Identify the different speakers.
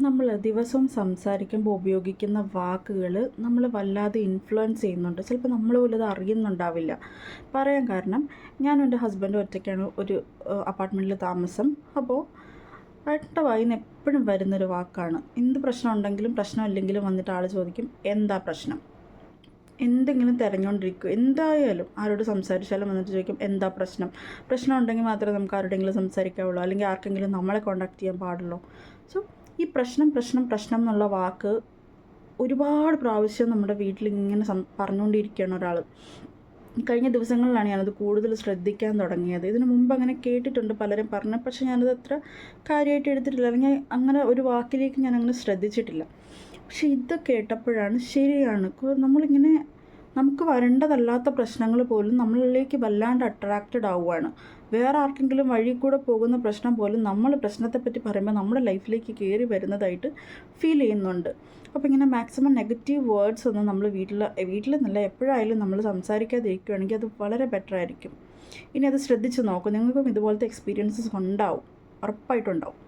Speaker 1: നമ്മൾ ദിവസവും സംസാരിക്കുമ്പോൾ ഉപയോഗിക്കുന്ന വാക്കുകൾ നമ്മൾ വല്ലാതെ ഇൻഫ്ലുവൻസ് ചെയ്യുന്നുണ്ട്. ചിലപ്പോൾ നമ്മൾ പോലും അത് അറിയുന്നുണ്ടാവില്ല. പറയാൻ കാരണം, ഞാനും എൻ്റെ ഹസ്ബൻഡും ഒറ്റയ്ക്കാണ് ഒരു അപ്പാർട്ട്മെൻറ്റിൽ താമസം. അപ്പോൾ ഏട്ടൻ്റെ വായിൽ നിന്ന് എപ്പോഴും വരുന്നൊരു വാക്കാണ്, എന്ത് പ്രശ്നം ഉണ്ടെങ്കിലും പ്രശ്നമില്ലെങ്കിലും വന്നിട്ട് ആൾ ചോദിക്കും എന്താ പ്രശ്നം. എന്തെങ്കിലും തിരഞ്ഞുകൊണ്ടിരിക്കും, എന്തായാലും ആരോട് സംസാരിച്ചാലും വന്നിട്ട് ചോദിക്കും എന്താ പ്രശ്നം. പ്രശ്നം ഉണ്ടെങ്കിൽ മാത്രമേ നമുക്ക് ആരോടെങ്കിലും സംസാരിക്കാവുള്ളൂ, അല്ലെങ്കിൽ ആർക്കെങ്കിലും നമ്മളെ കോൺടാക്ട് ചെയ്യാൻ പാടുള്ളൂ. സോ ഈ പ്രശ്നം പ്രശ്നം പ്രശ്നം എന്നുള്ള വാക്ക് ഒരുപാട് പ്രാവശ്യം നമ്മുടെ വീട്ടിൽ ഇങ്ങനെ പറഞ്ഞുകൊണ്ടിരിക്കുകയാണ് ഒരാൾ. കഴിഞ്ഞ ദിവസങ്ങളിലാണ് ഞാനത് കൂടുതൽ ശ്രദ്ധിക്കാൻ തുടങ്ങിയത്. ഇതിനു മുമ്പ് അങ്ങനെ കേട്ടിട്ടുണ്ട് പലരും പറഞ്ഞ്, പക്ഷേ ഞാനത് അത്ര കാര്യമായിട്ട് എടുത്തിട്ടില്ല, അല്ലെങ്കിൽ അങ്ങനെ ഒരു വാക്കിലേക്ക് ഞാൻ അങ്ങനെ ശ്രദ്ധിച്ചിട്ടില്ല. പക്ഷെ ഇത് കേട്ടപ്പോഴാണ് ശരിയാണ്, നമ്മളിങ്ങനെ നമുക്ക് വരേണ്ടതല്ലാത്ത പ്രശ്നങ്ങൾ പോലും നമ്മളിലേക്ക് വല്ലാണ്ട് അട്രാക്റ്റഡ് ആവുകയാണ്. വേറെ ആർക്കെങ്കിലും വഴി കൂടെ പോകുന്ന പ്രശ്നം പോലും നമ്മൾ പ്രശ്നത്തെപ്പറ്റി പറയുമ്പോൾ നമ്മുടെ ലൈഫിലേക്ക് കയറി വരുന്നതായിട്ട് ഫീൽ ചെയ്യുന്നുണ്ട്. അപ്പോൾ ഇങ്ങനെ മാക്സിമം നെഗറ്റീവ് വേർഡ്സ് ഒന്നും നമ്മൾ വീട്ടിലെന്നല്ല എപ്പോഴായാലും നമ്മൾ സംസാരിക്കാതിരിക്കുകയാണെങ്കിൽ അത് വളരെ ബെറ്റർ ആയിരിക്കും. ഇനി അത് ശ്രദ്ധിച്ച് നോക്കും, നിങ്ങൾക്കും ഇതുപോലത്തെ എക്സ്പീരിയൻസസ് ഉണ്ടാവും, ഉറപ്പായിട്ടുണ്ടാവും.